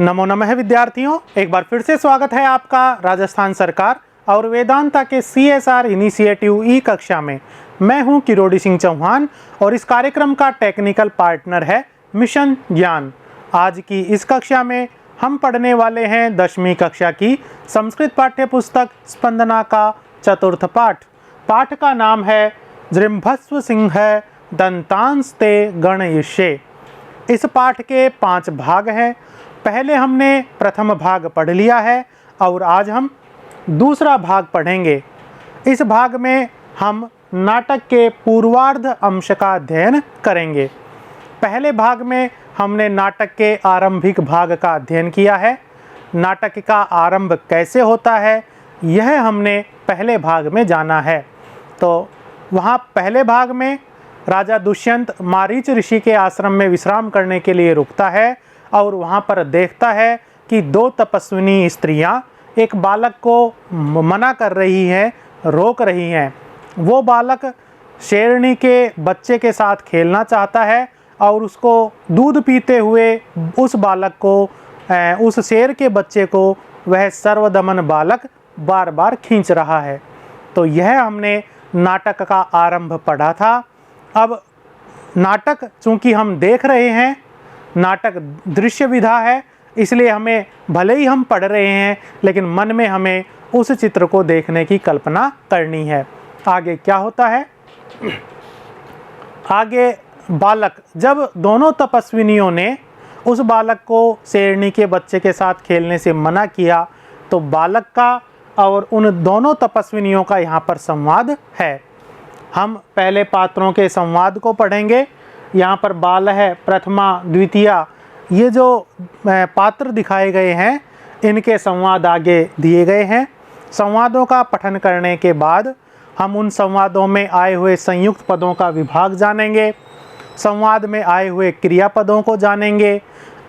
नमो नमः विद्यार्थियों, एक बार फिर से स्वागत है आपका राजस्थान सरकार और वेदांता के CSR इनिशिएटिव ई कक्षा में। मैं हूं किरोड़ी सिंह चौहान और इस कार्यक्रम का टेक्निकल पार्टनर है मिशन ज्ञान। आज की इस कक्षा में हम पढ़ने वाले हैं 10वीं कक्षा की संस्कृत पाठ्य पुस्तक स्पंदना का चतुर्थ पाठ। पाठ का नाम है जृम्भस्व सिंह दंतांस्ते गणयिष्ये। इस पाठ के 5 भाग हैं। पहले हमने प्रथम भाग पढ़ लिया है और आज हम दूसरा भाग पढ़ेंगे। इस भाग में हम नाटक के पूर्वार्ध अंश का अध्ययन करेंगे। पहले भाग में हमने नाटक के आरंभिक भाग का अध्ययन किया है। नाटक का आरंभ कैसे होता है यह हमने पहले भाग में जाना है। तो वहाँ पहले भाग में राजा दुष्यंत मारीच ऋषि के आश्रम में विश्राम करने के लिए रुकता है और वहाँ पर देखता है कि 2 तपस्विनी स्त्रियाँ एक बालक को मना कर रही हैं, रोक रही हैं। वो बालक शेरनी के बच्चे के साथ खेलना चाहता है और उसको दूध पीते हुए उस बालक को, उस शेर के बच्चे को वह सर्वदमन बालक बार बार खींच रहा है। तो यह हमने नाटक का आरंभ पढ़ा था। अब नाटक चूँकि हम देख रहे हैं, नाटक दृश्य विधा है, इसलिए हमें भले ही हम पढ़ रहे हैं लेकिन मन में हमें उस चित्र को देखने की कल्पना करनी है। आगे क्या होता है? आगे बालक, जब दोनों तपस्विनियों ने उस बालक को शेरनी के बच्चे के साथ खेलने से मना किया तो बालक का और उन दोनों तपस्विनियों का यहाँ पर संवाद है। हम पहले पात्रों के संवाद को पढ़ेंगे। यहाँ पर बाल है, प्रथमा, द्वितीया, ये जो पात्र दिखाए गए हैं इनके संवाद आगे दिए गए हैं। संवादों का पठन करने के बाद हम उन संवादों में आए हुए संयुक्त पदों का विभाग जानेंगे, संवाद में आए हुए क्रियापदों को जानेंगे,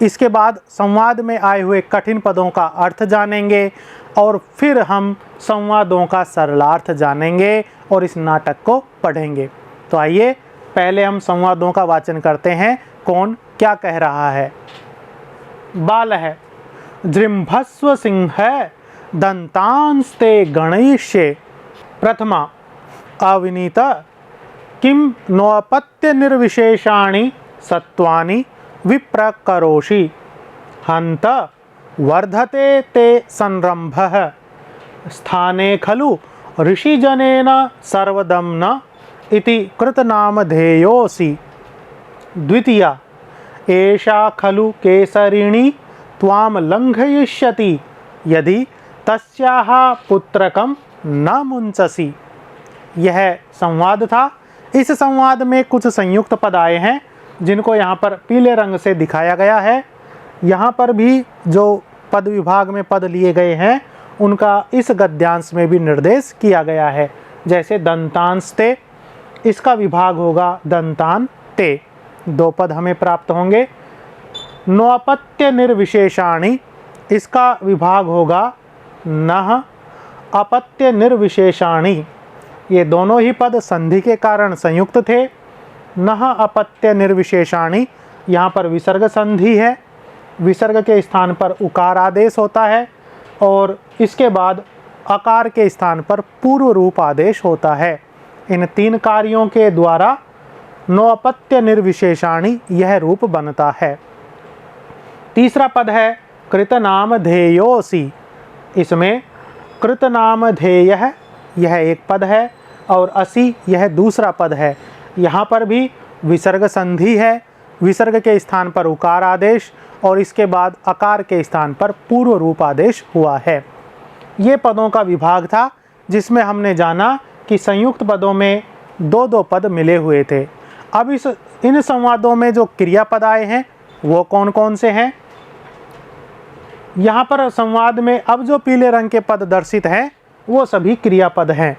इसके बाद संवाद में आए हुए कठिन पदों का अर्थ जानेंगे और फिर हम संवादों का सरलार्थ जानेंगे और इस नाटक को पढ़ेंगे। तो आइए पहले हम संवादों का वाचन करते हैं। कौन क्या कह रहा है? बाल है, जृम्भस्व सिंह दंतांस्ते गणयिष्ये। प्रथमा, अविनीत किं नोपत्य निर्विशेषाणि सत्वानि विप्रकरोषि हंत वर्धते ते संरंभः स्थाने खलु ऋषिजनेन सर्वदम्न इति कृतनामधेयोऽसि। द्वितीया, एषा खलु केसरिणी त्वां लंघयिष्यति यदि तस्याः पुत्रकं न मुंचसि। यह संवाद था। इस संवाद में कुछ संयुक्त पद आए हैं जिनको यहाँ पर पीले रंग से दिखाया गया है। यहाँ पर भी जो पद विभाग में पद लिए गए हैं उनका इस गद्यांश में भी निर्देश किया गया है। जैसे दंतांस्ते, इसका विभाग होगा दंतान ते, 2 पद हमें प्राप्त होंगे। नोपत्य निर्विशेषाणि, इसका विभाग होगा नह अपत्य निर्विशेषाणि। ये दोनों ही पद संधि के कारण संयुक्त थे। नह अपत्य निर्विशेषाणि, यहाँ पर विसर्ग संधि है, विसर्ग के स्थान पर उकार आदेश होता है और इसके बाद अकार के स्थान पर पूर्व रूप आदेश होता है। इन 3 कार्यों के द्वारा नोपत्य निर्विशेषाणि यह रूप बनता है। तीसरा पद है कृतनामधेयोऽसि। इसमें कृतनामधेयः यह एक पद है और असि यह दूसरा पद है। यहाँ पर भी विसर्ग संधि है, विसर्ग के स्थान पर उकार आदेश और इसके बाद अकार के स्थान पर पूर्व रूप आदेश हुआ है। ये पदों का विभाग था जिसमें हमने जाना कि संयुक्त पदों में 2-2 पद मिले हुए थे। अब इन संवादों में जो क्रियापद आए हैं वो कौन कौन से हैं? यहाँ पर संवाद में अब जो पीले रंग के पद दर्शित हैं वो सभी क्रियापद हैं।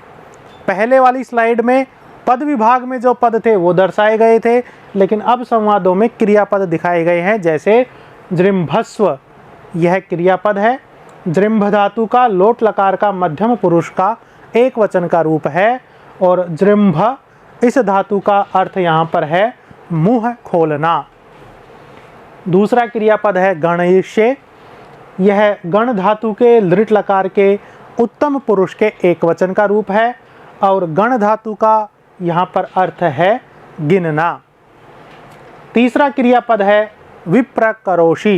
पहले वाली स्लाइड में पद विभाग में जो पद थे वो दर्शाए गए थे, लेकिन अब संवादों में क्रियापद दिखाए गए हैं। जैसे जृम्भस्व, यह क्रियापद है। जृम्भ धातु का लोट लकार का मध्यम पुरुष का एक वचन का रूप है और जृम्भ इस धातु का अर्थ यहाँ पर है मुंह खोलना। दूसरा क्रियापद है गणयिष्ये, यह गण धातु के लृट लकार के उत्तम पुरुष के एक वचन का रूप है और गण धातु का यहाँ पर अर्थ है गिनना। तीसरा क्रियापद है विप्रकरोषि।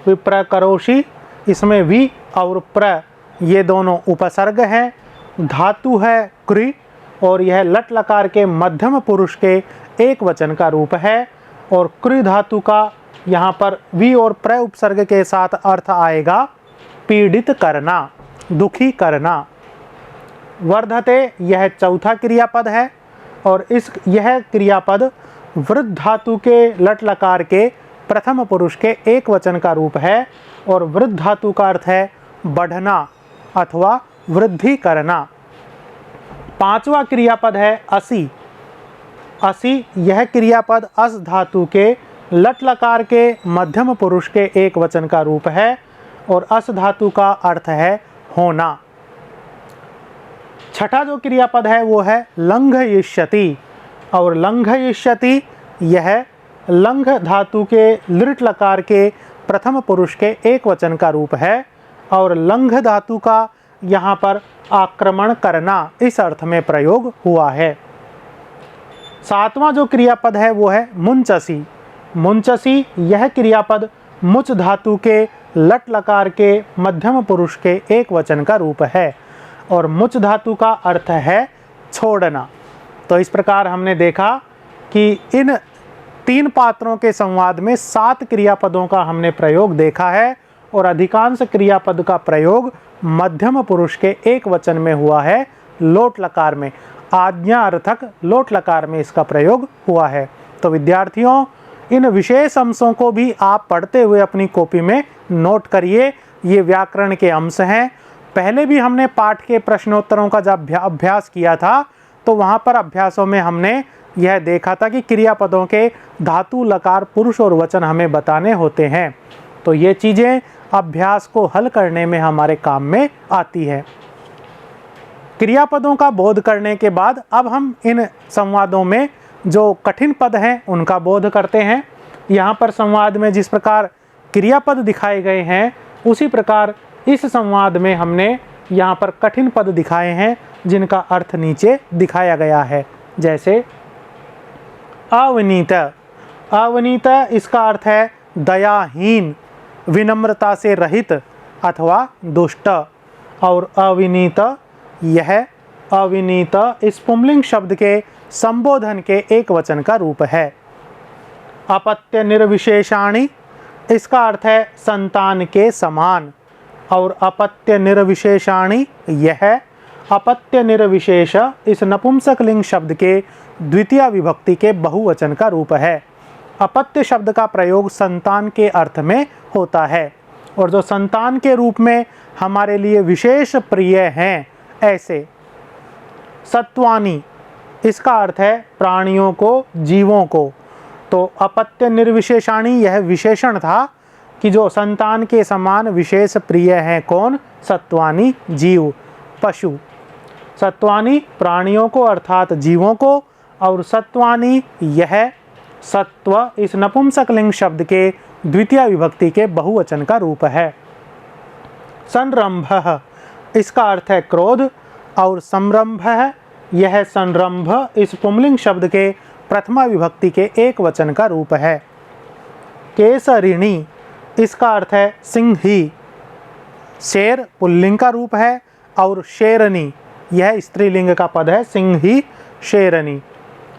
विप्रकरोषि, इसमें वि और प्र ये दोनों उपसर्ग हैं, धातु है कृ और यह लट लकार के मध्यम पुरुष के एक वचन का रूप है और कृ धातु का यहाँ पर वि और प्र उपसर्ग के साथ अर्थ आएगा पीड़ित करना, दुखी करना। वर्धते, यह चौथा क्रियापद है और यह क्रियापद वृद्ध धातु के लट लकार के प्रथम पुरुष के एक वचन का रूप है और वृद्ध धातु का अर्थ है बढ़ना अथवा वृद्धि करना। पांचवा क्रियापद है असि। असि, यह क्रियापद अस धातु के लट लकार के मध्यम पुरुष के एक वचन का रूप है और अस धातु का अर्थ है होना। छठा जो क्रियापद है वो है लंघयिष्यति और लंघयिष्यति यह लंघ धातु के लृट लकार के प्रथम पुरुष के एक वचन का रूप है और लंघ धातु का यहाँ पर आक्रमण करना इस अर्थ में प्रयोग हुआ है। सातवां जो क्रियापद है वो है मुंचसी। मुंचसी, यह क्रियापद मुच धातु के लट लकार के मध्यम पुरुष के एक वचन का रूप है और मुच धातु का अर्थ है छोड़ना। तो इस प्रकार हमने देखा कि इन तीन पात्रों के संवाद में 7 क्रियापदों का हमने प्रयोग देखा है और अधिकांश क्रियापद का प्रयोग मध्यम पुरुष के एक वचन में हुआ है, लोट लकार में, आज्ञा अर्थक लोट लकार में इसका प्रयोग हुआ है। तो विद्यार्थियों, इन विशेष अंशों को भी आप पढ़ते हुए अपनी कॉपी में नोट करिए। ये व्याकरण के अंश हैं। पहले भी हमने पाठ के प्रश्नोत्तरों का जब अभ्यास किया था तो वहाँ पर अभ्यासों में हमने यह देखा था कि क्रियापदों के धातु, लकार, पुरुष और वचन हमें बताने होते हैं। तो ये चीज़ें अभ्यास को हल करने में हमारे काम में आती है। क्रियापदों का बोध करने के बाद अब हम इन संवादों में जो कठिन पद हैं उनका बोध करते हैं। यहाँ पर संवाद में जिस प्रकार क्रियापद दिखाए गए हैं उसी प्रकार इस संवाद में हमने यहाँ पर कठिन पद दिखाए हैं जिनका अर्थ नीचे दिखाया गया है। जैसे अविनीत। अविनीत, इसका अर्थ है दयाहीन, विनम्रता से रहित अथवा दुष्ट। और अविनीत, यह अविनीत इस पुंलिंग शब्द के संबोधन के एक वचन का रूप है। अपत्य निर्विशेषाणि, इसका अर्थ है संतान के समान और अपत्य निर्विशेषाणि, यह अपत्य निर्विशेष इस नपुंसक लिंग शब्द के द्वितीय विभक्ति के बहुवचन का रूप है। अपत्य शब्द का प्रयोग संतान के अर्थ में होता है और जो संतान के रूप में हमारे लिए विशेष प्रिय हैं ऐसे। सत्वानी, इसका अर्थ है प्राणियों को, जीवों को। तो अपत्य निर्विशेषाणी यह विशेषण था कि जो संतान के समान विशेष प्रिय हैं कौन? सत्वानी, जीव, पशु। सत्वानी प्राणियों को अर्थात जीवों को और सत्वानी यह सत्व इस नपुंसक लिंग शब्द के द्वितीय विभक्ति के बहुवचन का रूप है। संरंभ, इसका अर्थ है क्रोध और संरंभ यह संरंभ इस पुंलिंग शब्द के प्रथमा विभक्ति के एक वचन का रूप है। केसरिणी, इसका अर्थ है सिंही। शेर पुल्लिंग का रूप है और शेरनी यह स्त्रीलिंग का पद है, सिंही, शेरनी।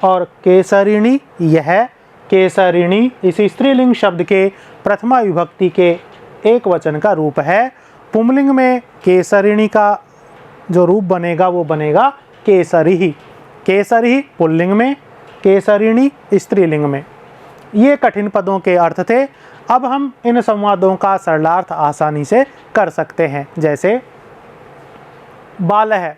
और केसरिणी, यह केसरिणी इस स्त्रीलिंग शब्द के प्रथमा विभक्ति के एक वचन का रूप है। पुंलिंग में केसरिणी का जो रूप बनेगा वो बनेगा केसरी। केसरी पुल्लिंग में, केसरिणी स्त्रीलिंग में। ये कठिन पदों के अर्थ थे। अब हम इन संवादों का सरलार्थ आसानी से कर सकते हैं। जैसे बालः,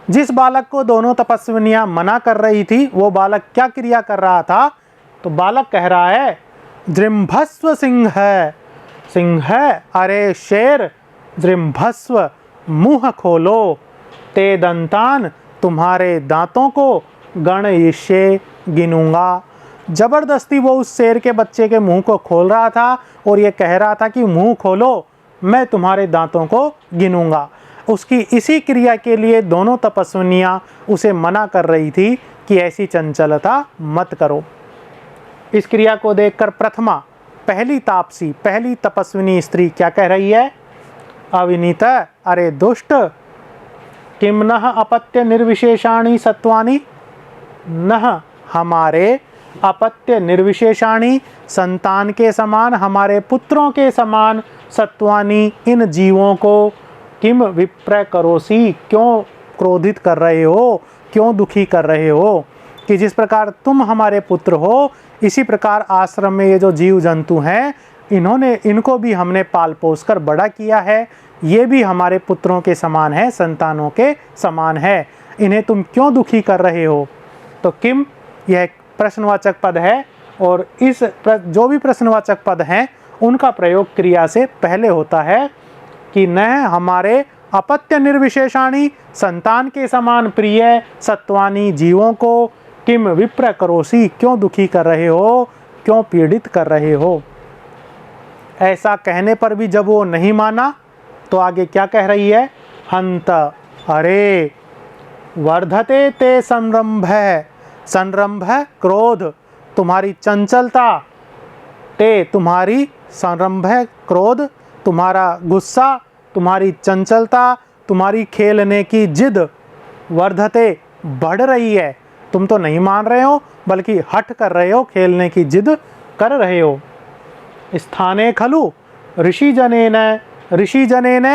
जिस बालक को दोनों तपस्विनियां मना कर रही थी वो बालक क्या क्रिया कर रहा था? तो बालक कह रहा है दृम्भस्व सिंह। सिंह, अरे शेर, दृम्भस्व मुंह खोलो, ते दंतान, तुम्हारे दांतों को, गणयिष्ये, गिनूंगा। जबरदस्ती वो उस शेर के बच्चे के मुंह को खोल रहा था और ये कह रहा था कि मुंह खोलो, मैं तुम्हारे दांतों को गिनूंगा। उसकी इसी क्रिया के लिए दोनों तपस्विनियाँ उसे मना कर रही थी कि ऐसी चंचलता मत करो। इस क्रिया को देखकर प्रथमा, पहली तापसी, पहली तपस्विनी स्त्री क्या कह रही है? अविनीत, अरे दुष्ट, किम नः अपत्य निर्विशेषाणि सत्वानि, नः हमारे अपत्य निर्विशेषाणि संतान के समान, हमारे पुत्रों के समान, सत्वानि इन जीवों को, किम विप्र करोसी, क्यों क्रोधित कर रहे हो, क्यों दुखी कर रहे हो? कि जिस प्रकार तुम हमारे पुत्र हो, इसी प्रकार आश्रम में ये जो जीव जंतु हैं, इनको भी हमने पाल पोस कर बड़ा किया है, ये भी हमारे पुत्रों के समान है, संतानों के समान है, इन्हें तुम क्यों दुखी कर रहे हो? तो किम यह प्रश्नवाचक पद है, और इस जो भी प्रश्नवाचक पद हैं उनका प्रयोग क्रिया से पहले होता है कि न हमारे अपत्य निर्विशेषाणि, संतान के समान प्रिय, सत्वानी जीवों को, किम विप्र करोसी, क्यों दुखी कर रहे हो, क्यों पीड़ित कर रहे हो? ऐसा कहने पर भी जब वो नहीं माना तो आगे क्या कह रही है? हंत, अरे वर्धते ते संरंभ, संरंभ क्रोध, तुम्हारी चंचलता, ते तुम्हारी संरंभ क्रोध, तुम्हारा गुस्सा, तुम्हारी चंचलता, तुम्हारी खेलने की जिद, वर्धते बढ़ रही है, तुम तो नहीं मान रहे हो बल्कि हठ कर रहे हो, खेलने की जिद कर रहे हो। स्थाने खलु ऋषि जनेन, ऋषि जनेन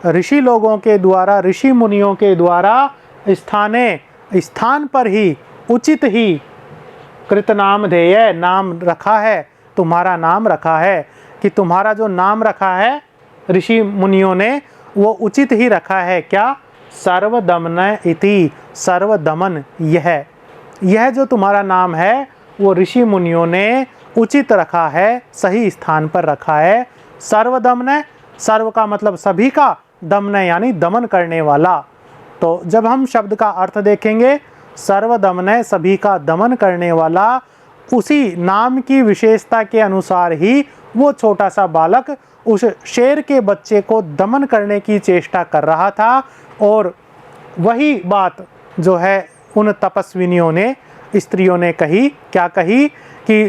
ऋषि लोगों के द्वारा, ऋषि मुनियों के द्वारा, स्थाने स्थान पर ही, उचित ही, कृत नाम ध्येय नाम रखा है, तुम्हारा नाम रखा है, कि तुम्हारा जो नाम रखा है ऋषि मुनियों ने वो उचित ही रखा है। क्या? सर्वदमन इति, सर्वदमन, यह जो तुम्हारा नाम है वो ऋषि मुनियों ने उचित रखा है, सही स्थान पर रखा है। सर्वदमन, सर्व का मतलब सभी का, दमन यानी दमन करने वाला। तो जब हम शब्द का अर्थ देखेंगे, सर्वदमन सभी का दमन करने वाला, उसी नाम की विशेषता के अनुसार ही वो छोटा सा बालक उस शेर के बच्चे को दमन करने की चेष्टा कर रहा था। और वही बात जो है उन तपस्विनियों ने, स्त्रियों ने कही, क्या कही? कि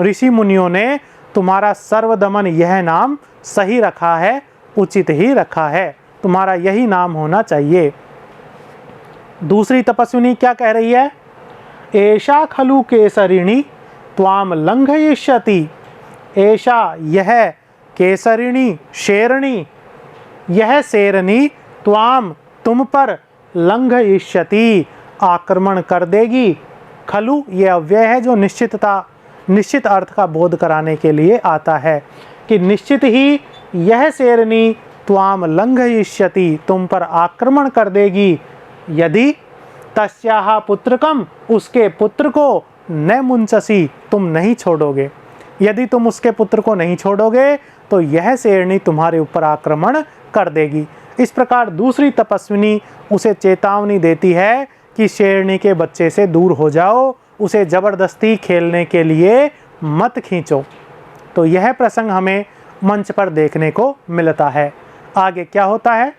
ऋषि मुनियों ने तुम्हारा सर्वदमन यह नाम सही रखा है, उचित ही रखा है, तुम्हारा यही नाम होना चाहिए। दूसरी तपस्विनी क्या कह रही है? एषा खलु केसरिणी त्वाम लंघयिष्यति, एषा यह, केसरिणी शेरणी, यह शेरनी, त्वाम तुम पर, लंघयिष्यति आक्रमण कर देगी। खलु ये अव्यय है जो निश्चित अर्थ का बोध कराने के लिए आता है कि निश्चित ही यह शेरनी त्वाम लंघयिष्यति, तुम पर आक्रमण कर देगी, यदि तस्याहा पुत्रकम, उसके पुत्र को, न मुंचसी, तुम नहीं छोड़ोगे। यदि तुम उसके पुत्र को नहीं छोड़ोगे तो यह शेरनी तुम्हारे ऊपर आक्रमण कर देगी। इस प्रकार दूसरी तपस्विनी उसे चेतावनी देती है कि शेरनी के बच्चे से दूर हो जाओ, उसे ज़बरदस्ती खेलने के लिए मत खींचो। तो यह प्रसंग हमें मंच पर देखने को मिलता है। आगे क्या होता है?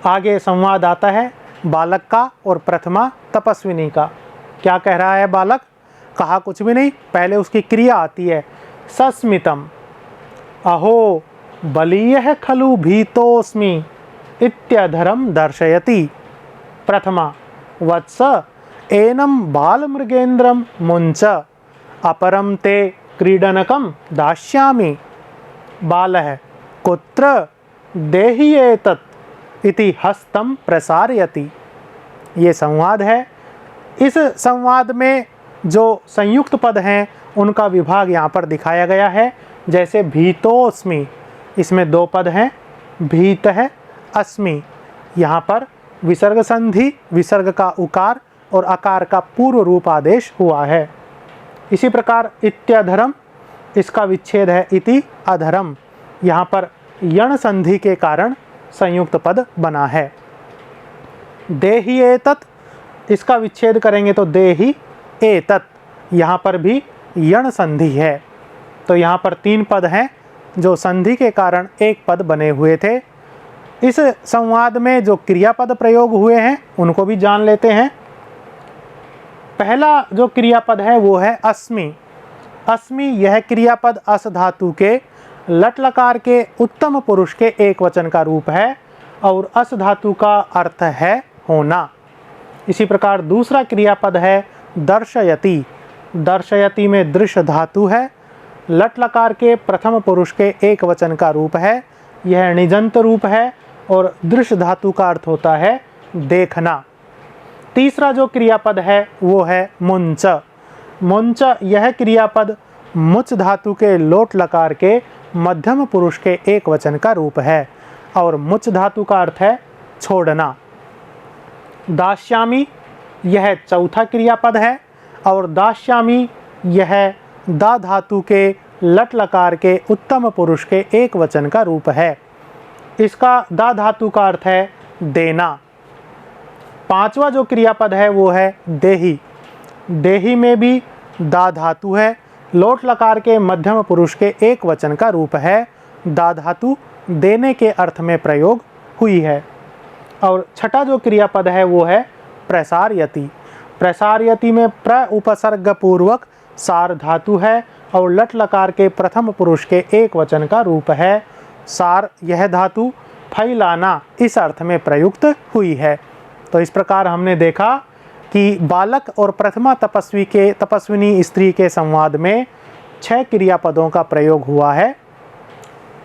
आगे संवाद आता है बालक का और प्रथमा तपस्विनी का। क्या कह रहा है बालक? कहा कुछ भी नहीं, पहले उसकी क्रिया आती है। सस्मितम, अहो बलीयः खलु भीतोऽस्मि इत्यधरम दर्शयति। प्रथमा, वत्स एनं बालमृगेन्द्रं मुञ्च, अपरं ते क्रीडनकं दास्यामि। बालः, कुत्र देहि एतत् इति हस्तं प्रसारयति। ये संवाद है। इस संवाद में जो संयुक्त पद हैं उनका विभाग यहाँ पर दिखाया गया है। जैसे भीतोऽस्मि, इसमें दो पद हैं, भीत है, अस्मि। यहाँ पर विसर्ग संधि, विसर्ग का उकार और आकार का पूर्व रूप आदेश हुआ है। इसी प्रकार इत्यधरम, इसका विच्छेद है इति अधरम, यहाँ पर यण संधि के कारण संयुक्त पद बना है। देहि एतत्, इसका विच्छेद करेंगे तो देहि एतत्, यहाँ पर भी यण संधि है। तो यहाँ पर तीन पद हैं, जो संधि के कारण एक पद बने हुए थे। इस संवाद में जो क्रियापद प्रयोग हुए हैं उनको भी जान लेते हैं। पहला जो क्रियापद है वो है अस्मि। अस्मि यह क्रियापद अस धातु के लट लकार के उत्तम पुरुष के एक वचन का रूप है और अस धातु का अर्थ है होना। इसी प्रकार दूसरा क्रियापद है दर्शयति। दर्शयति में दृश्य धातु है, लट लकार के प्रथम पुरुष के एक वचन का रूप है, यह निजंत रूप है और दृश्य धातु का अर्थ होता है देखना। तीसरा जो क्रियापद है वो है मुंच। मुंच यह क्रियापद मुच धातु के लोट लकार के मध्यम पुरुष के एक वचन का रूप है और मुच धातु का अर्थ है छोड़ना। दास्यामि यह चौथा क्रियापद है और दास्यामि यह दा धातु के लट लकार के उत्तम पुरुष के एक वचन का रूप है। इसका दा धातु का अर्थ है देना। पांचवा जो क्रियापद है वो है देही। देही में भी दा धातु है, लोट लकार के मध्यम पुरुष के एक वचन का रूप है। दा धातु देने के अर्थ में प्रयोग हुई है। और छठा जो क्रियापद है वो है प्रसारयति। प्रसारयति में प्र उपसर्ग पूर्वक सार धातु है और लट लकार के प्रथम पुरुष के एक वचन का रूप है। सार यह धातु फैलाना इस अर्थ में प्रयुक्त हुई है। तो इस प्रकार हमने देखा कि बालक और प्रथमा तपस्विनी स्त्री के संवाद में 6 क्रियापदों का प्रयोग हुआ है।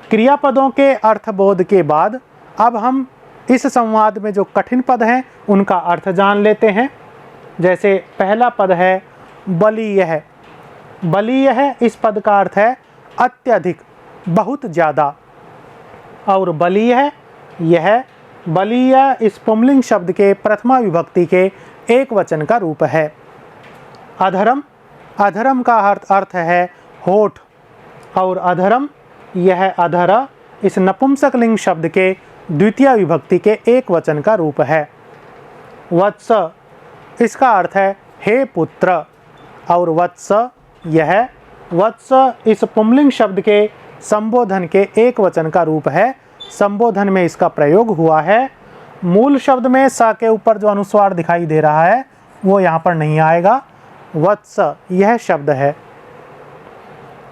क्रियापदों के अर्थबोध के बाद अब हम इस संवाद में जो कठिन पद हैं उनका अर्थ जान लेते हैं। जैसे पहला पद है बलीयः। बलीयः इस पद का अर्थ है अत्यधिक, बहुत ज़्यादा। और बलीयः यह बलीय इस पुंलिंग शब्द के प्रथमा विभक्ति के एक वचन का रूप है। अधरम, अधरम का अर्थ है होठ और अधरम यह अधर इस नपुंसकलिंग शब्द के द्वितीय विभक्ति के एक वचन का रूप है। वत्स इसका अर्थ है हे पुत्र और वत्स यह वत्स इस पुंलिंग शब्द के संबोधन के एक वचन का रूप है। संबोधन में इसका प्रयोग हुआ है। मूल शब्द में स के ऊपर जो अनुस्वार दिखाई दे रहा है वो यहाँ पर नहीं आएगा। वत्स यह शब्द है।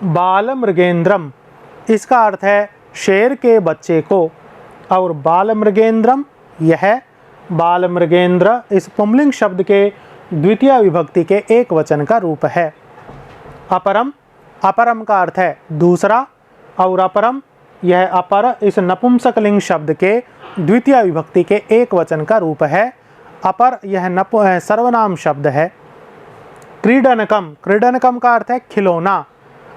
बाल मृगेंद्रम इसका अर्थ है शेर के बच्चे को और बाल मृगेंद्रम यह बाल मृगेंद्र इस पुंलिंग शब्द के द्वितीय विभक्ति के एक वचन का रूप है। अपरम, अपरम का अर्थ है दूसरा और अपरम यह अपर इस नपुंसकलिंग शब्द के द्वितीय विभक्ति के एक वचन का रूप है। अपर यह सर्वनाम शब्द है। क्रीडनकम, क्रीडनकम का अर्थ है खिलौना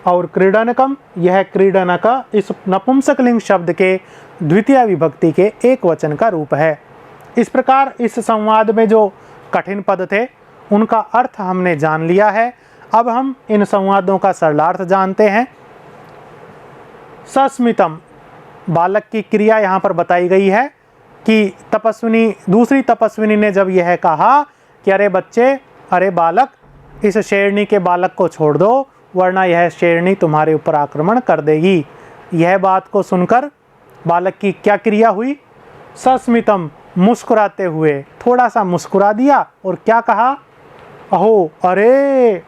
और क्रीडनकम यह क्रीडनक इस नपुंसकलिंग शब्द के द्वितीय विभक्ति के एक वचन का रूप है। इस प्रकार इस संवाद में जो कठिन पद थे उनका अर्थ हमने जान लिया है। अब हम इन संवादों का सरलार्थ जानते हैं। सस्मितम, बालक की क्रिया यहाँ पर बताई गई है कि तपस्विनी, दूसरी तपस्विनी ने जब यह कहा कि अरे बच्चे, अरे बालक, इस शेरनी के बालक को छोड़ दो वरना यह शेरनी तुम्हारे ऊपर आक्रमण कर देगी। यह बात को सुनकर बालक की क्या क्रिया हुई? सस्मितम, मुस्कुराते हुए थोड़ा सा मुस्कुरा दिया और क्या कहा? अहो, अरे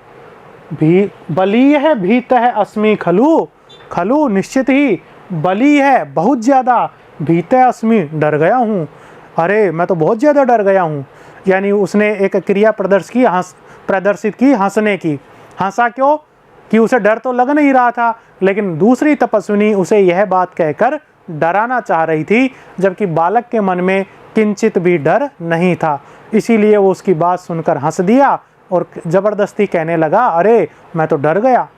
बली है भीत है अस्मि खलु, खलु निश्चित ही, बली है बहुत ज़्यादा, भीत है अस्मि डर गया हूँ, अरे मैं तो बहुत ज़्यादा डर गया हूँ। यानी उसने एक क्रिया प्रदर्शित की हंसने की। हंसा क्यों? कि उसे डर तो लग नहीं रहा था, लेकिन दूसरी तपस्विनी उसे यह बात कहकर डराना चाह रही थी, जबकि बालक के मन में किंचित भी डर नहीं था। इसीलिए वो उसकी बात सुनकर हंस दिया और ज़बरदस्ती कहने लगा, अरे मैं तो डर गया।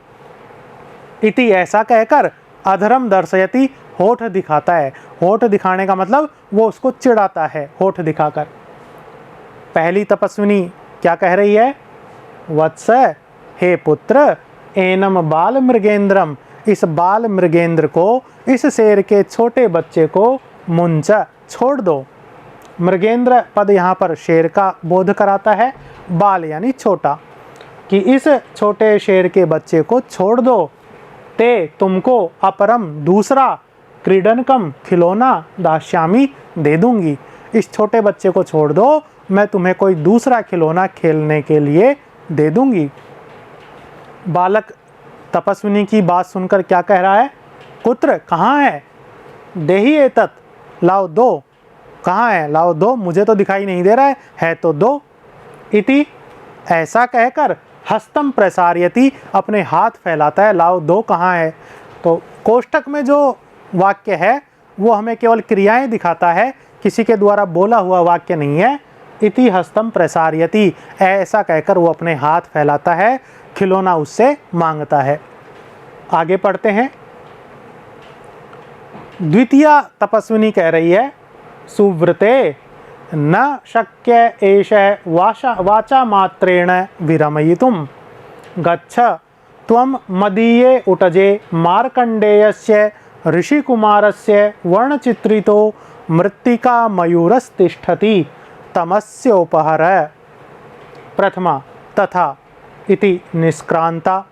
इति ऐसा कहकर अधरम दर्शयति, होठ दिखाता है। होठ दिखाने का मतलब वो उसको चिढ़ाता है होठ दिखाकर। पहली तपस्विनी क्या कह रही है? वत्स, हे पुत्र, एनम बाल मृगेंद्रम, इस बाल मृगेंद्र को, इस शेर के छोटे बच्चे को मुंच, छोड़ दो। मृगेंद्र पद यहाँ पर शेर का बोध कराता है। बाल यानी छोटा, कि इस छोटे शेर के बच्चे को छोड़ दो। ते तुमको अपरम दूसरा क्रीडनकम खिलौना दास्यामी दे दूंगी। इस छोटे बच्चे को छोड़ दो, मैं तुम्हें कोई दूसरा खिलौना खेलने के लिए दे दूंगी। बालक तपस्विनी की बात सुनकर क्या कह रहा है? कुत्र कहाँ है? देही एतत्, लाओ दो। कहाँ है? लाओ दो, मुझे तो दिखाई नहीं दे रहा है तो दो। इति, ऐसा कहकर हस्तम प्रसारयति, अपने हाथ फैलाता है। लाओ दो कहाँ है? तो कोष्टक में जो वाक्य है वो हमें केवल क्रियाएं दिखाता है, किसी के द्वारा बोला हुआ वाक्य नहीं है। इति हस्तम प्रसारयति, ऐसा कहकर वो अपने हाथ फैलाता है, खिलौना उससे मांगता है। आगे पढ़ते हैं। द्वितीय तपस्विनी कह रही है, सुव्रते न शक्य एष वाचा मात्रेण विरमयितुम, गच्छ त्वं मदीये उटजे मार्कण्डेयस्य ऋषिकुमारस्य वर्णचित्रितो मृत्तिका मयूरस्तिष्ठति तमस्योपहर। प्रथमा तथा इति निष्क्रांता।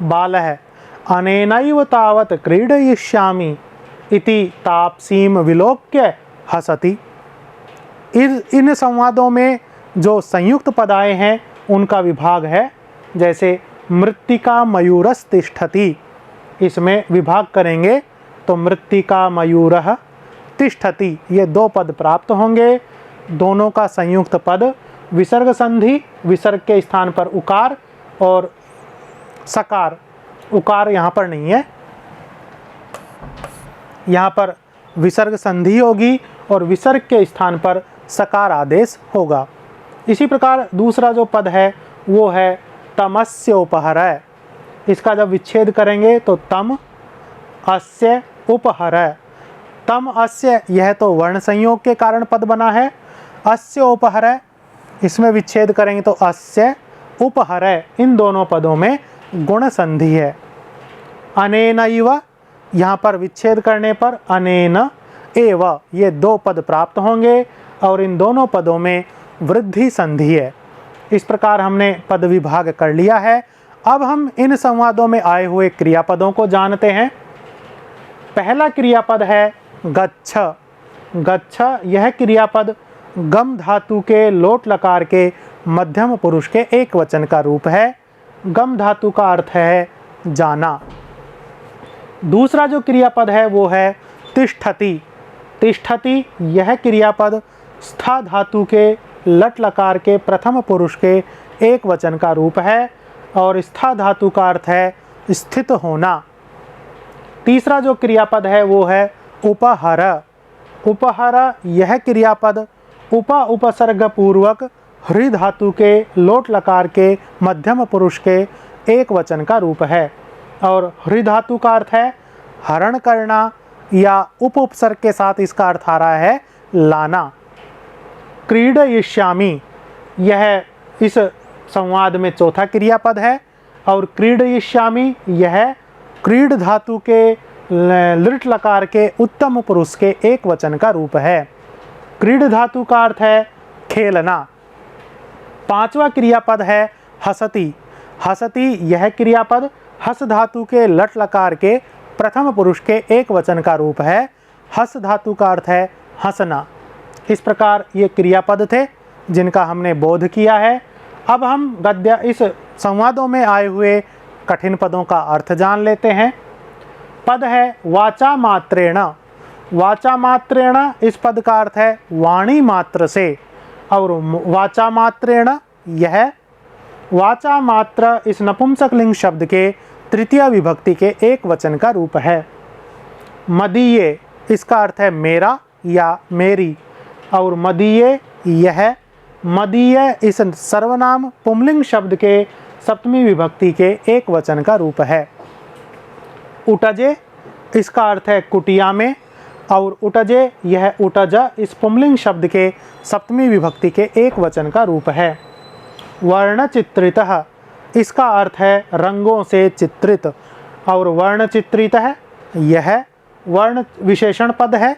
बालः अनेनैव तावत् क्रीडयिष्यामि इति ताप्सीम विलोक्य हसति। इन संवादों में जो संयुक्त पदाएं हैं उनका विभाग है। जैसे मृत्तिका मयूरस्तिष्ठति, इसमें विभाग करेंगे तो मृत्तिका मयूरः तिष्ठति, ये दो पद प्राप्त होंगे। दोनों का संयुक्त पद विसर्ग संधि, विसर्ग के स्थान पर उकार और सकार, उकार यहाँ पर नहीं है, यहाँ पर विसर्ग संधि होगी और विसर्ग के स्थान पर सकार आदेश होगा। इसी प्रकार दूसरा जो पद है वो है तमस्योपहर। इसका जब विच्छेद करेंगे तो तम अस्य उपहर। तम अस्य, यह तो वर्ण संयोग के कारण पद बना है। अस्य उपहर, इसमें विच्छेद करेंगे तो अस्य उपहर। इन दोनों पदों में गुण संधि है। अनेनैव, यहाँ पर विच्छेद करने पर अनेन एव, ये दो पद प्राप्त होंगे और इन दोनों पदों में वृद्धि संधि है। इस प्रकार हमने पद विभाग कर लिया है। अब हम इन संवादों में आए हुए क्रियापदों को जानते हैं। पहला क्रियापद है गच्छ। गच्छ, यह क्रियापद गम धातु के लोट लकार के मध्यम पुरुष के एक वचन का रूप है। गम धातु का अर्थ है जाना। दूसरा जो क्रियापद है वो है तिष्ठति। तिष्ठति, यह क्रियापद स्था धातु के लट लकार के प्रथम पुरुष के एक वचन का रूप है और स्था धातु का अर्थ है स्थित होना। तीसरा जो क्रियापद है वो है उपहर। उपहर, यह क्रियापद उपसर्ग पूर्वक हृ धातु के लोट लकार के मध्यम पुरुष के एक वचन का रूप है और हृ धातु का अर्थ है हरण करना या उपसर्ग के साथ इसका अर्थ आ रहा है लाना। क्रीडयिष्यामि, यह इस संवाद में चौथा क्रियापद है और क्रीडयिष्यामि, यह क्रीड धातु के लिट लकार के उत्तम पुरुष के एक वचन का रूप है। क्रीड धातु का अर्थ है खेलना। पांचवा क्रियापद है हसति। हसति, यह क्रियापद हस धातु के लट लकार के प्रथम पुरुष के एक वचन का रूप है। हस धातु का अर्थ है हंसना। इस प्रकार ये क्रियापद थे जिनका हमने बोध किया है। अब हम गद्य इस संवादों में आए हुए कठिन पदों का अर्थ जान लेते हैं। पद है वाचा मात्रेण। वाचा मात्रेण, इस पद का अर्थ है वाणी मात्र से और वाचा मात्रेण, यह वाचा मात्र इस नपुंसकलिंग शब्द के तृतीय विभक्ति के एक वचन का रूप है। मदीये, इसका अर्थ है मेरा या मेरी और मदीये, यह मदीय इस सर्वनाम पुंलिंग शब्द के सप्तमी विभक्ति के एक वचन का रूप है। उटजे, इसका अर्थ है कुटिया में और उटजे, यह उटज इस पुंलिंग शब्द के सप्तमी विभक्ति के एक वचन का रूप है। वर्णचित्रितः, इसका अर्थ है रंगों से चित्रित और वर्णचित्रितः, यह वर्ण विशेषण पद है।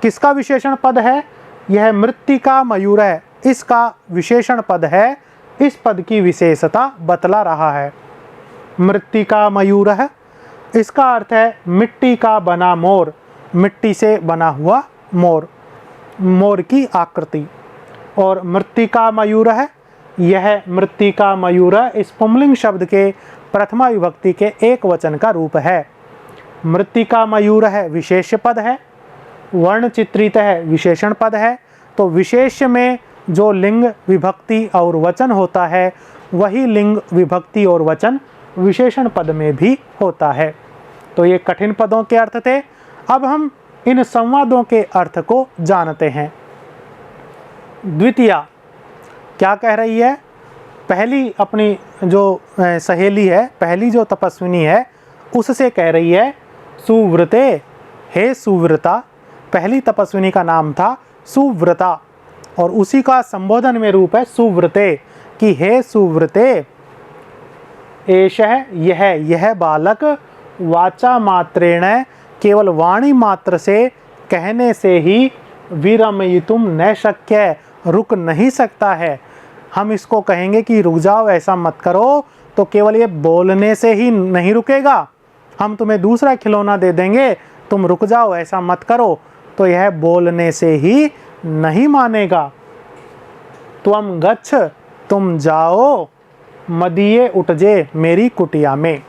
किसका विशेषण पद है? यह मृत्तिका मयूर है, इसका विशेषण पद है। इस पद की विशेषता बतला रहा है। मृत्तिका मयूरः, इसका अर्थ है मिट्टी का बना मोर, मिट्टी से बना हुआ मोर, मोर की आकृति। और मृत्तिका मयूर है, यह मृत्तिका मयूर इस पुंलिंग शब्द के प्रथमा विभक्ति के एक वचन का रूप है। मृत्तिका मयूर है विशेष्य पद है, वर्ण चित्रित है विशेषण पद है। तो विशेष्य में जो लिंग विभक्ति और वचन होता है वही लिंग विभक्ति और वचन विशेषण पद में भी होता है। तो ये कठिन पदों के अर्थ थे। अब हम इन संवादों के अर्थ को जानते हैं। द्वितीया क्या कह रही है? पहली अपनी जो सहेली है, पहली जो तपस्विनी है, उससे कह रही है सुव्रते, हे सुव्रता। पहली तपस्विनी का नाम था सुव्रता और उसी का संबोधन में रूप है सुव्रते कि हे सुव्रते, एषः यह बालक वाचा मात्रेण, केवल वाणी मात्र से कहने से ही विरमयितुम न शक्य, रुक नहीं सकता है। हम इसको कहेंगे कि रुक जाओ, ऐसा मत करो, तो केवल ये बोलने से ही नहीं रुकेगा। हम तुम्हें दूसरा खिलौना दे देंगे, तुम रुक जाओ, ऐसा मत करो, तो यह बोलने से ही नहीं मानेगा। त्वम गच्छ, तुम जाओ, मदीये उठजे, मेरी कुटिया में।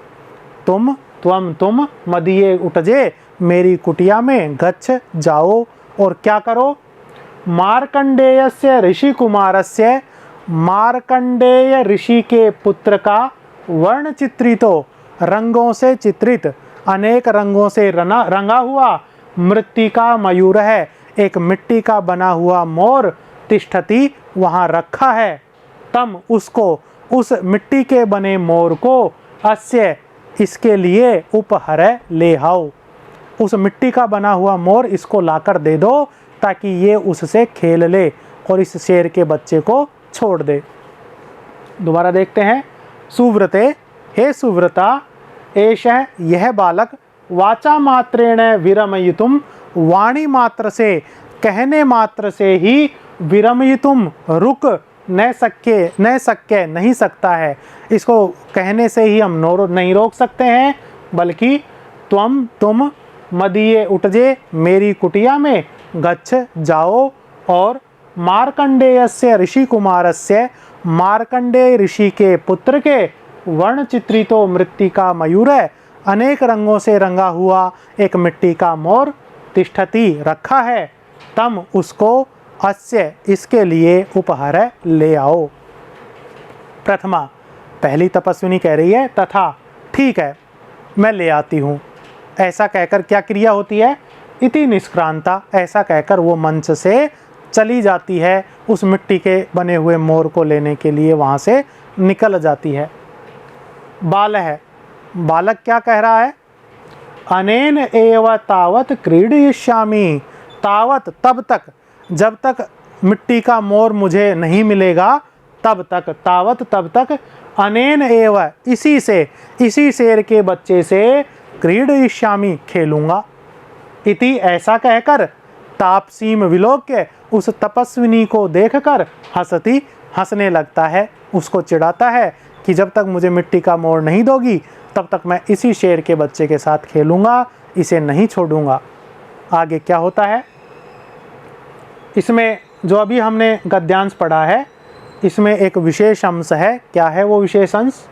तुम मदीये उठजे, मेरी कुटिया में। गच्छ, जाओ, और क्या करो? मार्कंडेयस्य ऋषि कुमारस्य, मार्कंडेय ऋषि के पुत्र का वर्ण चित्रितो, रंगों से चित्रित, अनेक रंगों से रंगा हुआ मृत्तिका मयूर है, एक मिट्टी का बना हुआ मोर, तिष्ठति, वहाँ रखा है। तम, उसको, उस मिट्टी के बने मोर को, अस्य, इसके लिए, उपहर, ले आओ। उस मिट्टी का बना हुआ मोर इसको लाकर दे दो ताकि ये उससे खेल ले और इस शेर के बच्चे को छोड़ दे। दोबारा देखते हैं। सुव्रते, हे सुव्रता, एषः, यह बालक, वाचा मात्रेण विरमयितुम, वाणी मात्र से, कहने मात्र से ही, विरमयितुम, रुक न सक्य, नहीं सकता है। इसको कहने से ही हम नहीं रोक सकते हैं, बल्कि तुम मदीये उठजे, मेरी कुटिया में। गच्छ, जाओ, और मार्कंडेयस्य ऋषि कुमारस्य, मार्कंडेय ऋषि के पुत्र के, वर्ण चित्रितो मृत्तिका मयूर, अनेक रंगों से रंगा हुआ एक मिट्टी का मोर, तिष्ठति, रखा है। तम, उसको, अस्य, इसके लिए, उपहार, ले आओ। प्रथमा, पहली तपस्विनी कह रही है तथा, ठीक है, मैं ले आती हूँ। ऐसा कहकर क्या क्रिया होती है? इति निष्क्रांता, ऐसा कहकर वो मंच से चली जाती है, उस मिट्टी के बने हुए मोर को लेने के लिए वहाँ से निकल जाती है। बाल है, बालक क्या कह रहा है? अनेन एव तावत क्रीडयिष्यामि, तावत, तब तक, जब तक मिट्टी का मोर मुझे नहीं मिलेगा तब तक, तावत, तब तक, अनेन एव, इसी से, इसी शेर के बच्चे से, क्रीडयिष्यामि, खेलूंगा। इति, ऐसा कहकर, तापसीम विलोक्य, उस तपस्विनी को देखकर, हंसती, हंसने लगता है, उसको चिढ़ाता है कि जब तक मुझे मिट्टी का मोर नहीं दोगी तब तक मैं इसी शेर के बच्चे के साथ खेलूंगा, इसे नहीं छोड़ूंगा। आगे क्या होता है? इसमें जो अभी हमने गद्यांश पढ़ा है, इसमें एक विशेष अंश है। क्या है वो विशेष अंश?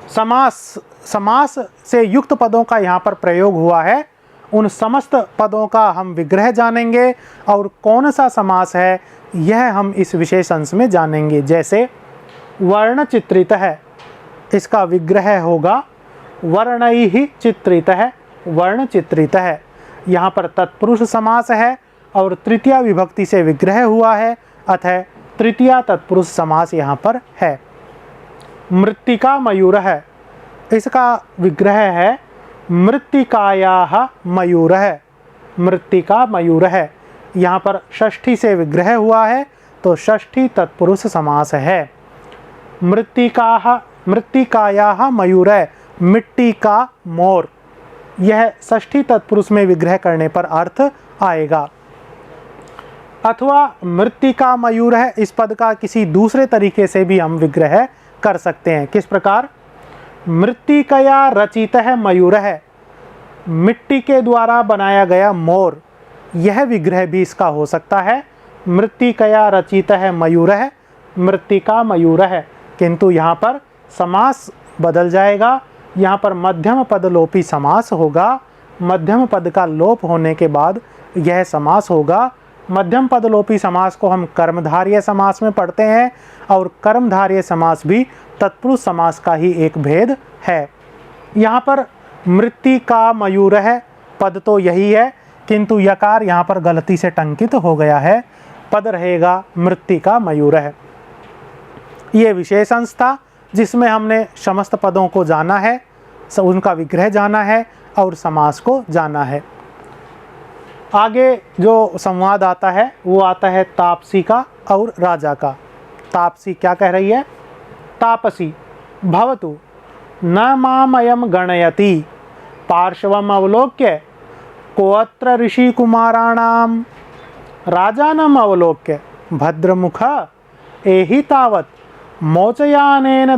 समास से युक्त पदों का यहाँ पर प्रयोग हुआ है। उन समस्त पदों का हम विग्रह जानेंगे और कौन सा समास है यह हम इस विशेष अंश में जानेंगे। जैसे वर्ण चित्रित है, इसका विग्रह होगा वर्णैः चित्रित है, वर्ण चित्रित है। यहाँ पर तत्पुरुष समास है और तृतीया विभक्ति से विग्रह हुआ है, अतः तृतीया तत्पुरुष समास यहाँ पर है। मृत्तिका मयूर है, इसका विग्रह है मृत्तिकायाः मयूर है, मृत्तिका मयूर है। यहाँ पर षष्ठी से विग्रह हुआ है तो षष्ठी तत्पुरुष समास है। मृत्तिकायाः मयूर है, मिट्टी का मोर, यह षष्ठी तत्पुरुष में विग्रह करने पर अर्थ आएगा। अथवा मृत्तिका मयूर है, इस पद का किसी दूसरे तरीके से भी हम विग्रह कर सकते हैं। किस प्रकार? मृत्तिकया रचितः मयूरः, मिट्टी के द्वारा बनाया गया मोर, यह विग्रह भी इसका हो सकता है। मृत्तिकया रचितः मयूरः, मृत्तिका मयूरः, किंतु यहाँ पर समास बदल जाएगा। यहाँ पर मध्यम पद लोपी समास होगा। मध्यम पद का लोप होने के बाद यह समास होगा। मध्यम पद लोपी समास को हम कर्मधारय समास में पढ़ते हैं और कर्मधारय समास भी तत्पुरुष समास का ही एक भेद है। यहाँ पर मृत्तिका मयूरः पद तो यही है, किंतु यकार यहाँ पर गलती से टंकित हो गया है, पद रहेगा मृत्तिका मयूरः। ये विशेषांश था जिसमें हमने समस्त पदों को जाना है, उनका विग्रह जाना है और समास को जाना है। आगे जो संवाद आता है वो आता है तापसी का और राजा का। तापसी क्या कह रही है? तापसी भवतु न मामयम गणयति पार्श्वम अवलोक्य कोऽत्र ऋषि कुमाराणाम राजानम अवलोक्य भद्रमुख एहि तावत् मोचयानेन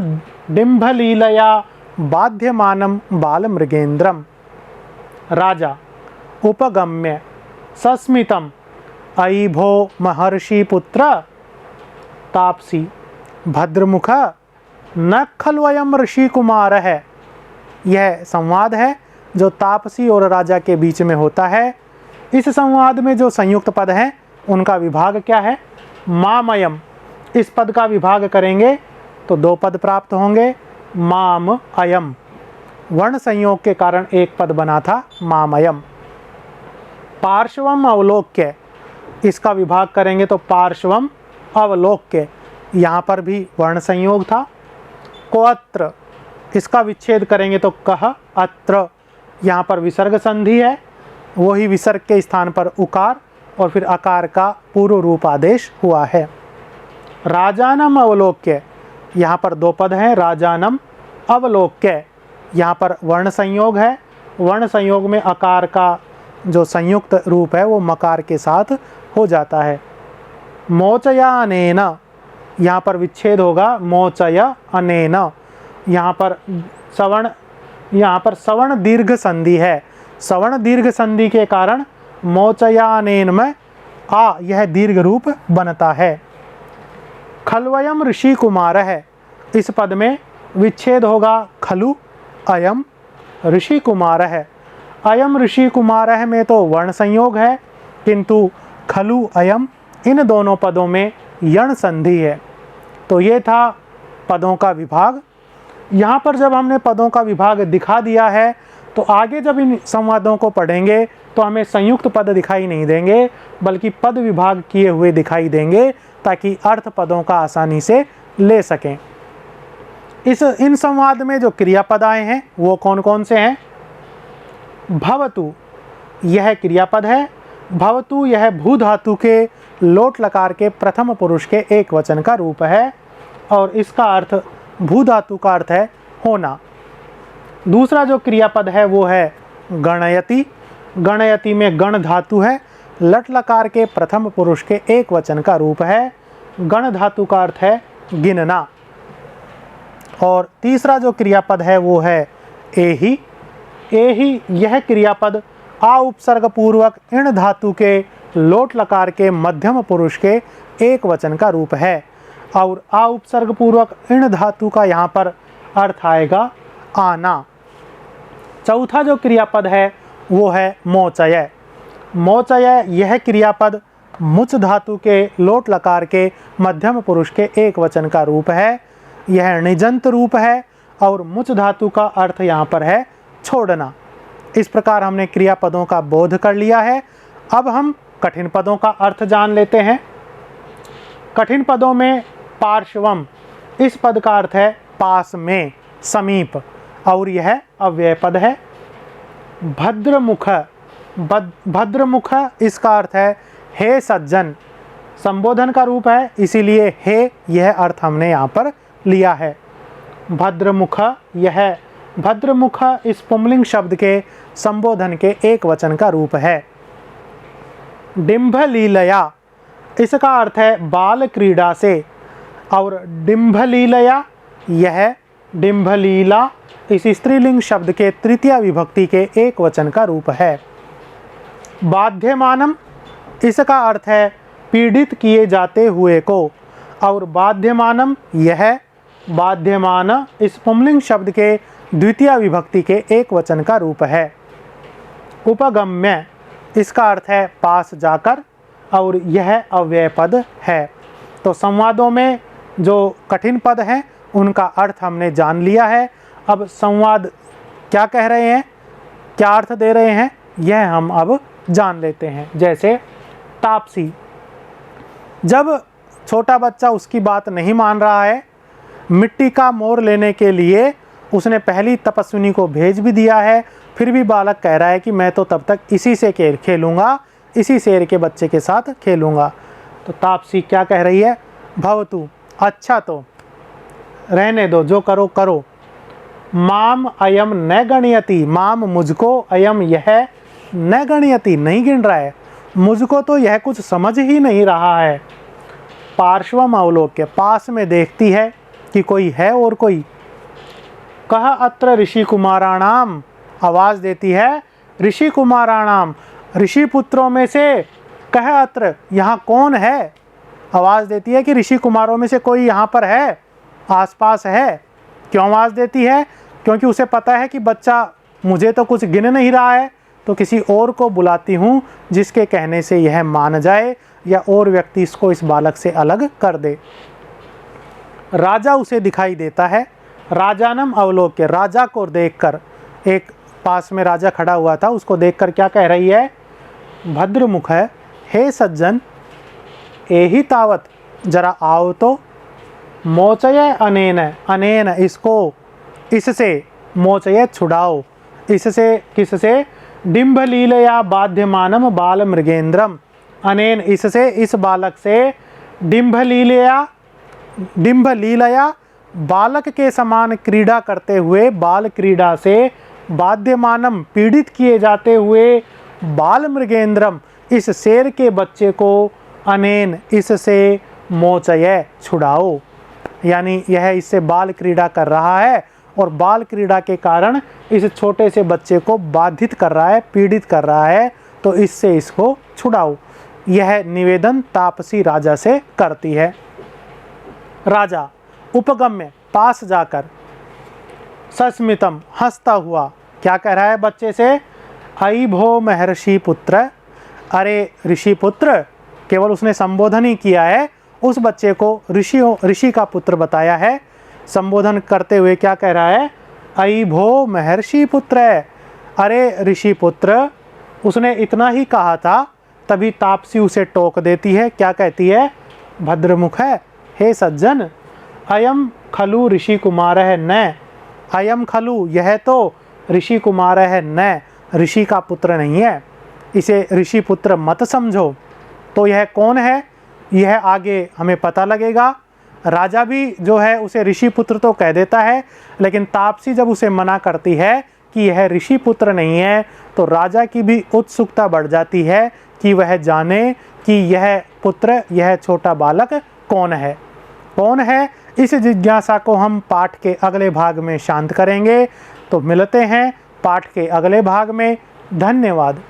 डिम्भलीलया बाध्यमानं बालमृगेन्द्रम। राजा उपगम्य सस्मितम अयि भो महर्षि पुत्र। तापसी भद्रमुख न खल्वयम ऋषि कुमार है। यह संवाद है जो तापसी और राजा के बीच में होता है। इस संवाद में जो संयुक्त पद हैं उनका विभाग क्या है? मामयम। इस पद का विभाग करेंगे तो दो पद प्राप्त होंगे, माम अयम। वर्ण संयोग के कारण एक पद बना था मामयम। पार्श्वम अवलोक्य, इसका विभाग करेंगे तो पार्श्वम अवलोक्य, यहाँ पर भी वर्ण संयोग था। कोअत्र, इसका विच्छेद करेंगे तो कह अत्र, यहाँ पर विसर्ग संधि है, वही विसर्ग के स्थान पर उकार और फिर अकार का पूर्व रूप आदेश हुआ है। राजानम अवलोक्य, यहाँ पर दो पद हैं, राजानम अवलोक्य, यहाँ पर वर्ण संयोग है। वर्ण संयोग में अकार का जो संयुक्त रूप है वो मकार के साथ हो जाता है। मोचया अनेन, यहाँ पर विच्छेद होगा मोचय अनेन, यहाँ पर सवर्ण दीर्घ संधि है। सवर्ण दीर्घ संधि के कारण मोचयानेन में आ यह दीर्घ रूप बनता है। खल्वयम ऋषि कुमार है, इस पद में विच्छेद होगा खलु अयम ऋषि कुमार है। अयम ऋषि कुमार है में तो वर्ण संयोग है, किंतु खलु अयम इन दोनों पदों में यण संधि है। तो ये था पदों का विभाग। यहाँ पर जब हमने पदों का विभाग दिखा दिया है तो आगे जब इन संवादों को पढ़ेंगे तो हमें संयुक्त पद दिखाई नहीं देंगे, बल्कि पद विभाग किए हुए दिखाई देंगे, ताकि अर्थ पदों का आसानी से ले सकें। इन संवाद में जो क्रियापद आए हैं वो कौन कौन से हैं? भवतु, यह क्रियापद है। भवतु यह भू धातु के लोट लकार के प्रथम पुरुष के एक वचन का रूप है और इसका अर्थ, भू धातु का अर्थ है होना। दूसरा जो क्रियापद है वो है गणयति। गणयति में गण धातु है, लट लकार के प्रथम पुरुष के एक वचन का रूप है। गण धातु का अर्थ है गिनना। और तीसरा जो क्रियापद है वो है एहि। एहि यह क्रियापद आ उपसर्ग पूर्वक इण धातु के लोट लकार के मध्यम पुरुष के एक वचन का रूप है और आ उपसर्ग पूर्वक इण धातु का यहाँ पर अर्थ आएगा आना। चौथा जो क्रियापद है वो है मोचय। मोचय यह क्रियापद मुच धातु के लोट लकार के मध्यम पुरुष के एक वचन का रूप है। यह निजंत रूप है और मुच धातु का अर्थ यहाँ पर है छोड़ना। इस प्रकार हमने क्रियापदों का बोध कर लिया है। अब हम कठिन पदों का अर्थ जान लेते हैं। कठिन पदों में पार्श्वम, इस पद का अर्थ है पास में, समीप, और यह अव्यय पद है। भद्रमुख, भद्रमुख इसका अर्थ है हे सज्जन, संबोधन का रूप है, इसीलिए हे यह अर्थ हमने यहाँ पर लिया है। भद्रमुख, यह भद्रमुख इस पुंलिंग शब्द के संबोधन के एक वचन का रूप है। डिंभ लीलया, इसका अर्थ है बाल क्रीड़ा से, और डिंभ लीलया यह डिंभ लीला इस स्त्रीलिंग शब्द के तृतीय विभक्ति के एक वचन का रूप है। बाध्यमानम, इसका अर्थ है पीड़ित किए जाते हुए को, और बाध्यमानम यह बाध्यमान इस पुंलिंग शब्द के द्वितीय विभक्ति के एक वचन का रूप है। उपगम्य, इसका अर्थ है पास जाकर, और यह अव्यय पद है। तो संवादों में जो कठिन पद हैं उनका अर्थ हमने जान लिया है। अब संवाद क्या कह रहे हैं, क्या अर्थ दे रहे हैं, यह हम अब जान लेते हैं। जैसे तापसी, जब छोटा बच्चा उसकी बात नहीं मान रहा है, मिट्टी का मोर लेने के लिए उसने पहली तपस्विनी को भेज भी दिया है, फिर भी बालक कह रहा है कि मैं तो तब तक इसी से खेलूँगा, इसी शेर के बच्चे के साथ खेलूँगा। तो तापसी क्या कह रही है, भवतु, अच्छा तो रहने दो, जो करो करो। माम अयम न गणयति, माम मुझको, अयम यह, न गणयति नहीं गिन रहा है, मुझको तो यह कुछ समझ ही नहीं रहा है। पार्श्वम अवलोक्य, पास में देखती है कि कोई है और कोई। कह अत्र ऋषि कुमाराणाम, आवाज़ देती है ऋषि कुमाराणाम, ऋषि पुत्रों में से। कह अत्र, यहाँ कौन है, आवाज़ देती है कि ऋषि कुमारों में से कोई यहाँ पर है, आसपास है। क्यों आवाज़ देती है, क्योंकि उसे पता है कि बच्चा मुझे तो कुछ गिन नहीं रहा है, तो किसी और को बुलाती हूँ जिसके कहने से यह मान जाए या और व्यक्ति इसको इस बालक से अलग कर दे। राजा उसे दिखाई देता है, राजानम अवलोक्य, राजा को देखकर, एक पास में राजा खड़ा हुआ था उसको देखकर क्या कह रही है, भद्रमुख है, हे सज्जन एहि तावत, जरा आओ तो। मोचय अनेन, अनेन इसको, इससे, मोचय छुड़ाओ, इससे, किससे, डिम्भ लीलया बाध्यमानम बाल मृगेंद्रम, अनेन इससे, इस बालक से, डिम्भ लीलया बालक के समान क्रीड़ा करते हुए, बाल क्रीड़ा से, बाध्यमानम पीड़ित किए जाते हुए, बाल मृगेंद्रम इस शेर के बच्चे को, अनेन इससे, मोचय छुड़ाओ। यानी यह इससे बाल क्रीड़ा कर रहा है और बाल क्रीड़ा के कारण इस छोटे से बच्चे को बाधित कर रहा है, पीड़ित कर रहा है, तो इससे इसको छुड़ाओ। यह निवेदन तापसी राजा से करती है। राजा उपगम्य, पास जाकर, सस्मितम हंसता हुआ क्या कह रहा है बच्चे से, अयि भो महर्षि पुत्र, अरे ऋषि पुत्र, केवल उसने संबोधन ही किया है, उस बच्चे को ऋषि का पुत्र बताया है। संबोधन करते हुए क्या कह रहा है, अयि भो महर्षि पुत्र, अरे ऋषि पुत्र। उसने इतना ही कहा था, तभी तापसी उसे टोक देती है, क्या कहती है, भद्रमुख है, हे सज्जन, अयम खलु ऋषि कुमार है न, अयम खलु यह तो ऋषि कुमार है न, ऋषि का पुत्र नहीं है, इसे ऋषि पुत्र मत समझो। तो यह कौन है, यह आगे हमें पता लगेगा। राजा भी जो है उसे ऋषि पुत्र तो कह देता है, लेकिन तापसी जब उसे मना करती है कि यह ऋषि पुत्र नहीं है, तो राजा की भी उत्सुकता बढ़ जाती है कि वह जाने कि यह पुत्र, यह छोटा बालक कौन है। कौन है, इस जिज्ञासा को हम पाठ के अगले भाग में शांत करेंगे। तो मिलते हैं पाठ के अगले भाग में। धन्यवाद।